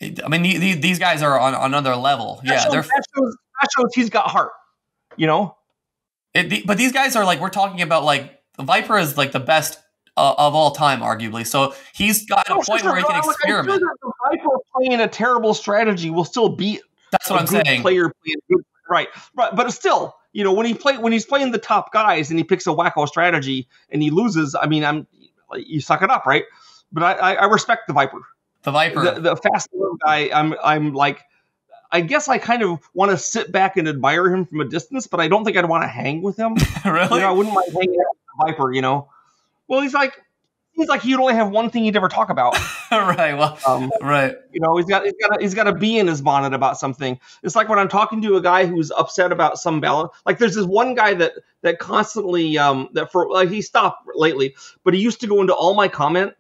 I mean, these guys are on another level. Yeah, that shows he's got heart. You know. But these guys are like, we're talking about like Viper is like the best of all time, arguably. So he's got a point where he can experiment. The Viper playing a terrible strategy will still beat. That's what I'm saying. Player playing good, right? But still, you know, when he's playing the top guys and he picks a wacko strategy and he loses, I mean, you suck it up, right? But I respect the Viper. The Viper, the fast guy. I'm like. I guess I kind of want to sit back and admire him from a distance, but I don't think I'd want to hang with him. Really? You know, I wouldn't mind hanging out with the Viper, you know. Well, he's like he'd only have one thing he'd ever talk about. Right. Well, right. You know, he's got a bee in his bonnet about something. It's like when I'm talking to a guy who's upset about some balance. Like there's this one guy that constantly he stopped lately, but he used to go into all my comment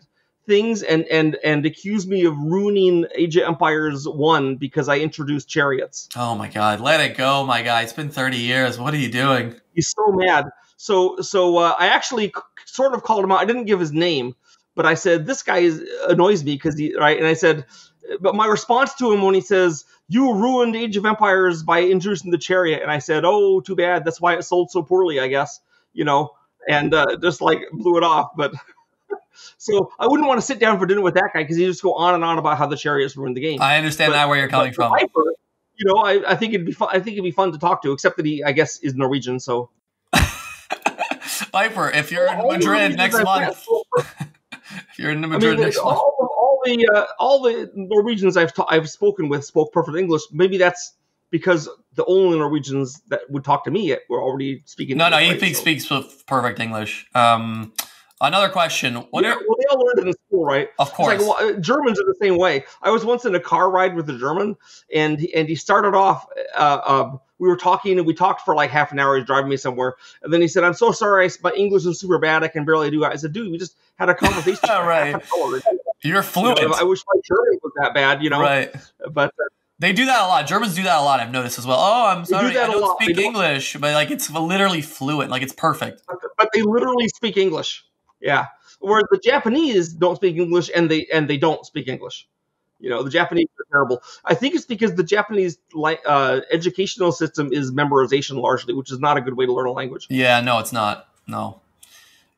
things and accuse me of ruining Age of Empires 1 because I introduced chariots. Oh my God, let it go, my guy. It's been 30 years. What are you doing? He's so mad. So I actually sort of called him out. I didn't give his name, but I said, this guy annoys me because right? And I said, but my response to him when he says, you ruined Age of Empires by introducing the chariot. And I said, oh, too bad. That's why it sold so poorly, I guess, you know, and just like blew it off. But so I wouldn't want to sit down for dinner with that guy because he just go on and on about how the chariots ruined the game. I understand now where you're coming from. Viper, you know, I think it'd be fun. I think it'd be fun to talk to, except that he, I guess, is Norwegian. So, Viper, if you're in Madrid next month, if you're in Madrid next month, all the Norwegians I've spoken with spoke perfect English. Maybe that's because the only Norwegians that would talk to me were already speaking. No, he speaks perfect English. Another question. They all learned it in school, right? Of course. It's like, Germans are the same way. I was once in a car ride with a German, and he started off, we were talking, and we talked for like half an hour. He's driving me somewhere. And then he said, I'm so sorry, my English is super bad. I can barely do it. I said, dude, we just had a conversation. Right. You're fluent. You know, I wish my German was that bad, you know? Right. But... they do that a lot. Germans do that a lot, I've noticed as well. Oh, I'm sorry, I don't speak English. But like, it's literally fluent. Like, it's perfect. But they literally speak English. Yeah, whereas the Japanese don't speak English, and they don't speak English. You know, the Japanese are terrible. I think it's because the Japanese educational system is memorization largely, which is not a good way to learn a language. Yeah, no, it's not. No.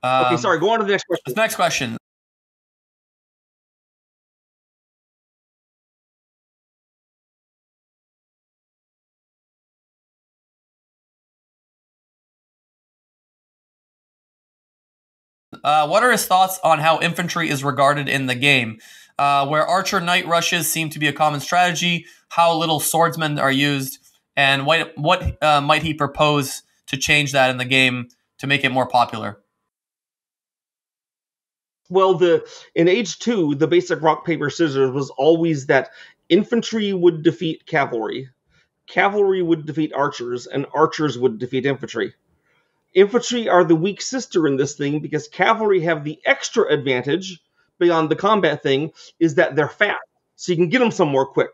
Okay, sorry. Go on to the next question. This next question. What are his thoughts on how infantry is regarded in the game? Where archer knight rushes seem to be a common strategy, how little swordsmen are used, and what might he propose to change that in the game to make it more popular? Well, in Age 2, the basic rock, paper, scissors was always that infantry would defeat cavalry would defeat archers, and archers would defeat infantry. Infantry are the weak sister in this thing because cavalry have the extra advantage beyond the combat thing is that they're fast, so you can get them somewhere quick.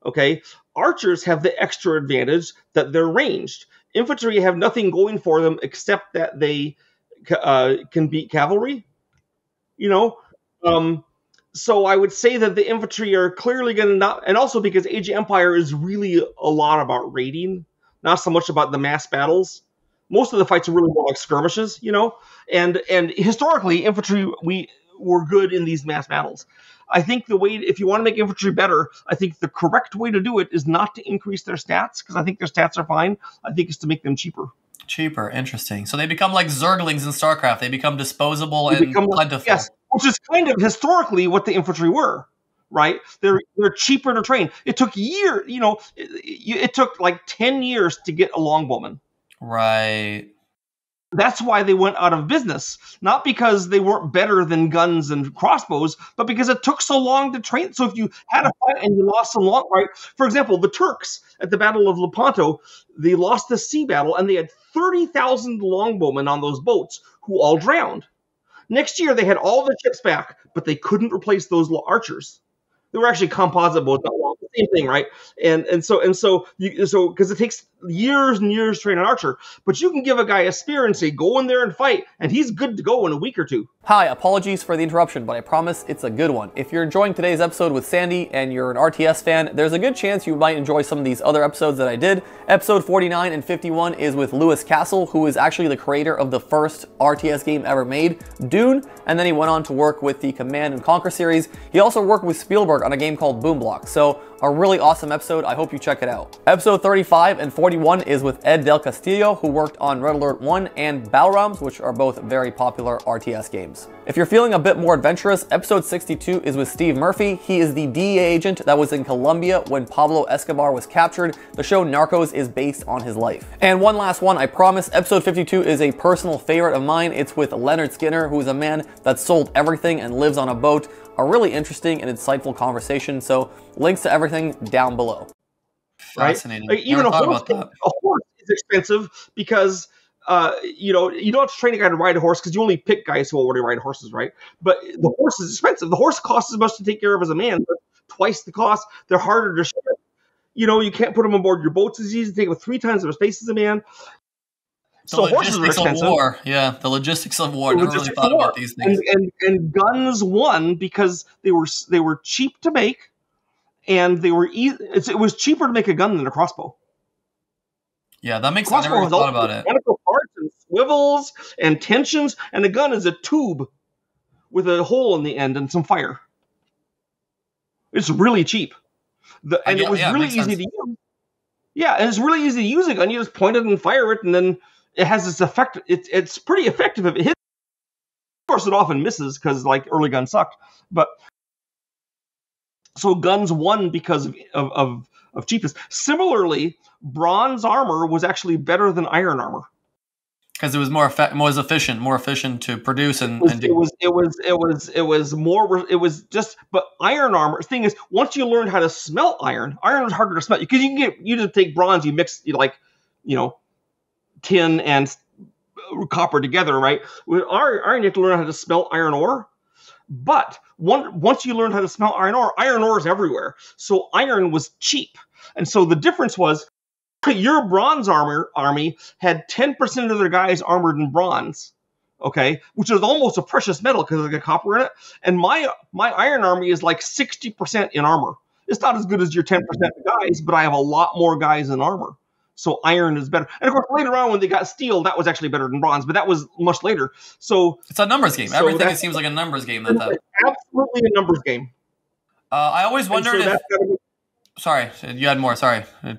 Okay? Archers have the extra advantage that they're ranged. Infantry have nothing going for them except that they can beat cavalry. You know? So I would say that the infantry are clearly going to not... And also because Age of Empire is really a lot about raiding, not so much about the mass battles. Most of the fights are really more like skirmishes, you know? And historically, infantry, we were good in these mass battles. I think if you want to make infantry better, I think the correct way to do it is not to increase their stats, because I think their stats are fine. I think it's to make them cheaper. Cheaper, interesting. So they become like Zerglings in StarCraft. They become disposable and plentiful. Yes, which is kind of historically what the infantry were, right? They're cheaper to train. It took years, you know, it took like 10 years to get a longbowman. Right. That's why they went out of business. Not because they weren't better than guns and crossbows, but because it took so long to train. So if you had a fight and you lost some long, right? For example, the Turks at the Battle of Lepanto, they lost the sea battle and they had 30,000 longbowmen on those boats who all drowned. Next year, they had all the ships back, but they couldn't replace those archers. They were actually composite boats, not long. Same thing, right? So because it takes years and years to train an archer, but you can give a guy a spear and say, go in there and fight, and he's good to go in a week or two. Hi, apologies for the interruption, but I promise it's a good one. If you're enjoying today's episode with Sandy and you're an RTS fan, there's a good chance you might enjoy some of these other episodes that I did. Episode 49 and 51 is with Lewis Castle, who is actually the creator of the first RTS game ever made, Dune, and then he went on to work with the Command & Conquer series. He also worked with Spielberg on a game called Boom Block, so a really awesome episode. I hope you check it out. Episode 35 and 41 is with Ed Del Castillo, who worked on Red Alert 1 and Battle which are both very popular RTS games. If you're feeling a bit more adventurous, episode 62 is with Steve Murphy. He is the DEA agent that was in Colombia when Pablo Escobar was captured. The show Narcos is based on his life. And one last one, I promise, episode 52 is a personal favorite of mine. It's with Leonard Skinner, who is a man that sold everything and lives on a boat. A really interesting and insightful conversation, so links to everything down below. Fascinating. Right? Even a horse is expensive because you don't have to train a guy to ride a horse because you only pick guys who already ride horses, right? But the horse is expensive. The horse costs as much to take care of as a man, but twice the cost. They're harder to ship. You can't put them on board your boats as easy. Take up 3 times as much space as a man. So horses are expensive. War. Yeah, the logistics of war. Never really thought about these things. And guns won because they were cheap to make, and they were it was cheaper to make a gun than a crossbow. Yeah, that makes sense. I never really thought about it. Mechanical parts and swivels and tensions, and a gun is a tube with a hole in the end and some fire. It's really cheap. It was really easy to use. Yeah, and it's really easy to use a gun. You just point it and fire it, and then it has its effect. It's pretty effective if it hits. Of course, it often misses because early guns sucked. But so guns won because of cheapness. Similarly, bronze armor was actually better than iron armor because it was more efficient to produce and But iron armor thing is, once you learn how to smelt iron is harder to smelt because you just take bronze, you mix tin and copper together, right? With iron, you have to learn how to smelt iron ore. But once you learn how to smelt iron ore is everywhere. So iron was cheap, and so the difference was your bronze army had 10% of their guys armored in bronze, okay, which is almost a precious metal because there's copper in it. And my iron army is 60% in armor. It's not as good as your 10% guys, but I have a lot more guys in armor. So iron is better. And of course, later on when they got steel, that was actually better than bronze, but that was much later. So it's a numbers game. Everything it seems like a numbers game. It's absolutely a numbers game. I always wondered if. Sorry, you had more. Sorry. So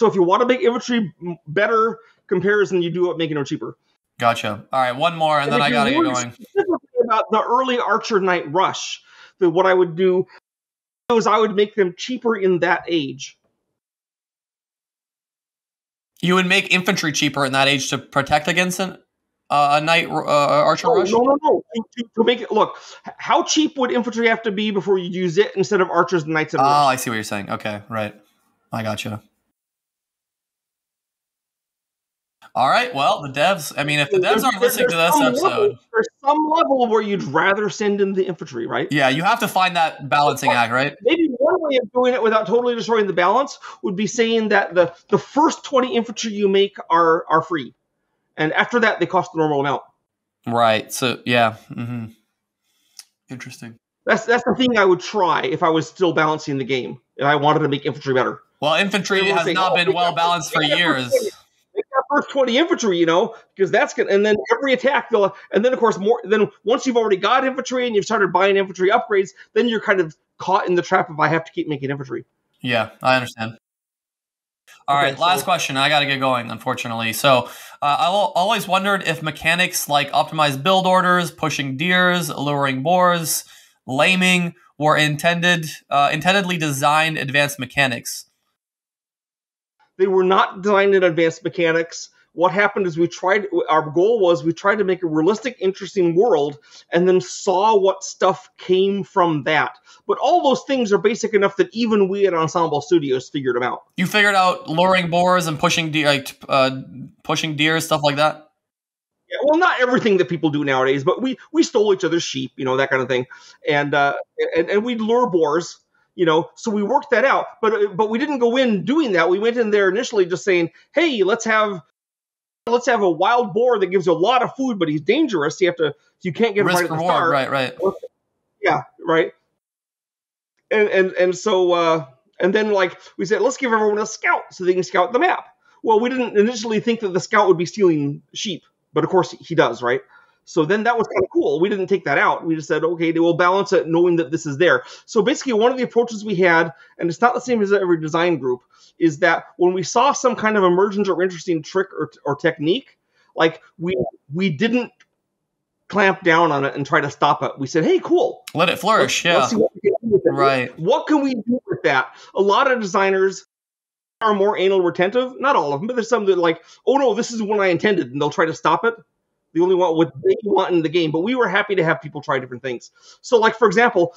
if you want to make infantry better comparison, you do it making them cheaper. Gotcha. All right, one more, and then I gotta get going. Specifically about the early Archer Knight Rush, what I would do is I would make them cheaper in that age. You would make infantry cheaper in that age to protect against a knight archer rush? No. To make it look, how cheap would infantry have to be before you use it instead of archers and knights? I see what you're saying. Okay, right. I gotcha. All right. Well, the devs. I mean, if the devs aren't listening to this episode, there's some level where you'd rather send in the infantry, right? Yeah, you have to find that balancing act, right? Maybe one way of doing it without totally destroying the balance would be saying that the first 20 infantry you make are free, and after that they cost the normal amount. Right. So yeah. Mm-hmm. Interesting. That's the thing I would try if I was still balancing the game. If I wanted to make infantry better. Well, infantry has not been well balanced for years. Make that first 20 infantry, because that's good. And then every attack, and then of course more. Then once you've already got infantry and you've started buying infantry upgrades, then you're kind of caught in the trap of I have to keep making infantry. Yeah, I understand. All right, last question. I got to get going, unfortunately. So I always wondered if mechanics like optimized build orders, pushing deers, luring boars, laming were intendedly designed advanced mechanics. They were not designed in advanced mechanics. What happened is our goal was we tried to make a realistic, interesting world and then saw what stuff came from that. But all those things are basic enough that even we at Ensemble Studios figured them out. You figured out luring boars and pushing deer, stuff like that? Well, not everything that people do nowadays, but we stole each other's sheep, that kind of thing, and we'd lure boars, so we worked that out. But we didn't go in doing that. We went in there initially just saying, hey, let's have a wild boar that gives you a lot of food, but he's dangerous. You can't get him right at the start. Right. Yeah, right. And so and then we said, let's give everyone a scout so they can scout the map. Well, we didn't initially think that the scout would be stealing sheep, but of course he does, right? So then that was kind of cool. We didn't take that out. We just said, okay, they will balance it knowing that this is there. So basically one of the approaches we had, and it's not the same as every design group, is that when we saw some kind of emergent or interesting trick or technique, we didn't clamp down on it and try to stop it. We said, hey, cool. Let it flourish, let's see what we can do with it. Right. What can we do with that? A lot of designers are more anal retentive. Not all of them, but there's some that oh no, this is what I intended, and they'll try to stop it. They only want what they want in the game. But we were happy to have people try different things. So, for example,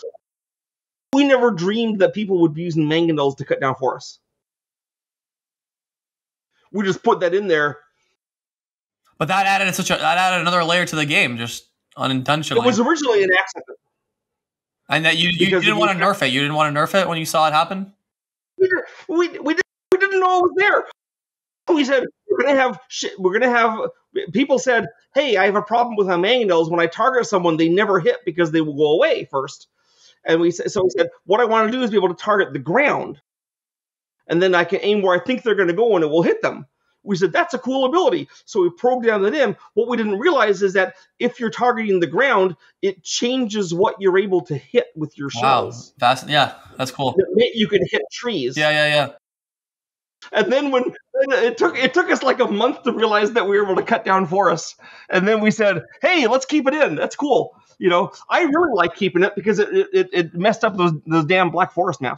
we never dreamed that people would be using mangonels to cut down forests. We just put that in there. But that added another layer to the game, just unintentionally. It was originally an accident. And that you didn't want to nerf it. You didn't want to nerf it when you saw it happen? We didn't know it was there. We said we're gonna have people said, hey, I have a problem with my mangonels. When I target someone, they never hit because they will go away first. And we said, what I want to do is be able to target the ground, and then I can aim where I think they're going to go, and it will hit them. We said, that's a cool ability. So we programmed it in. What we didn't realize is that if you're targeting the ground, it changes what you're able to hit with your shells. Wow. That's cool. You can hit trees. Yeah. And then it took us a month to realize that we were able to cut down forests. And then we said, hey, let's keep it in. That's cool. I really like keeping it because it messed up those damn Black Forest maps.